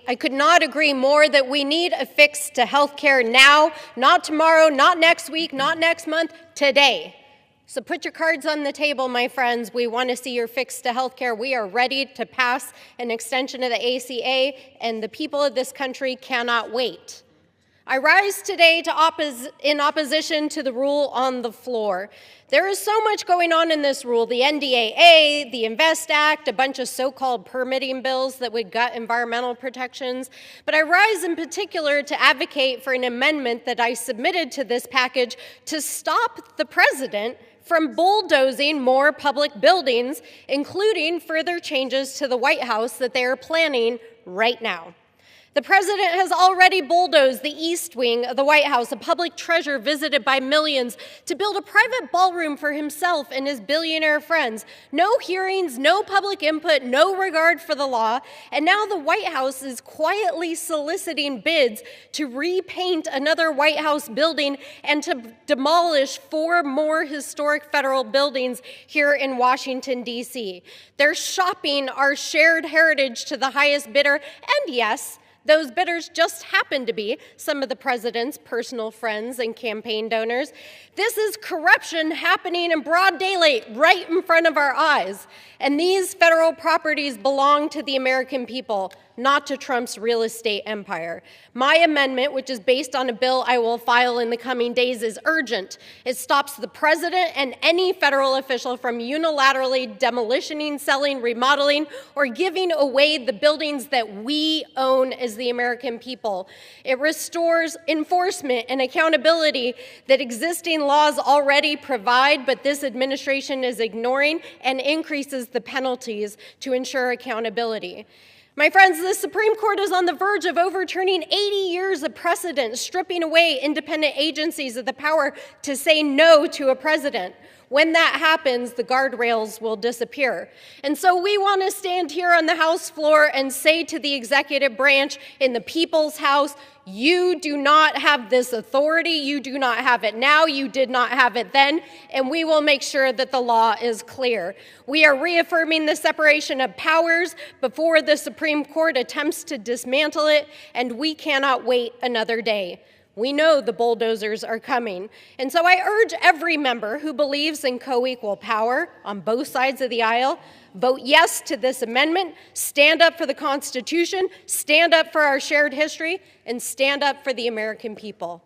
I could not agree more that we need a fix to healthcare now, not tomorrow, not next week, not next month, today. So put your cards on the table, my friends. We want to see your fix to healthcare. We are ready to pass an extension of the ACA, and the people of this country cannot wait. I rise today in opposition to the rule on the floor. There is so much going on in this rule, the NDAA, the INVEST Act, a bunch of so-called permitting bills that would gut environmental protections. But I rise in particular to advocate for an amendment that I submitted to this package to stop the president from bulldozing more public buildings, including further changes to the White House that they are planning right now. The president has already bulldozed the East Wing of the White House, a public treasure visited by millions, to build a private ballroom for himself and his billionaire friends. No hearings, no public input, no regard for the law. And now the White House is quietly soliciting bids to repaint another White House building and to demolish 4 more historic federal buildings here in Washington, D.C. They're shopping our shared heritage to the highest bidder, and yes, those bidders just happen to be some of the president's personal friends and campaign donors. This is corruption happening in broad daylight right in front of our eyes. And these federal properties belong to the American people, not to Trump's real estate empire. My amendment, which is based on a bill I will file in the coming days, is urgent. It stops the president and any federal official from unilaterally demolishing, selling, remodeling, or giving away the buildings that we own as the American people. It restores enforcement and accountability that existing laws already provide, but this administration is ignoring, and increases the penalties to ensure accountability. My friends, the Supreme Court is on the verge of overturning 80 years of precedent, stripping away independent agencies of the power to say no to a president. When that happens, the guardrails will disappear. And so we want to stand here on the House floor and say to the executive branch in the people's house, you do not have this authority. You do not have it now. You did not have it then. And we will make sure that the law is clear. We are reaffirming the separation of powers before the Supreme Court attempts to dismantle it, and we cannot wait another day. We know the bulldozers are coming. And so I urge every member who believes in co-equal power on both sides of the aisle, vote yes to this amendment, stand up for the Constitution, stand up for our shared history, and stand up for the American people.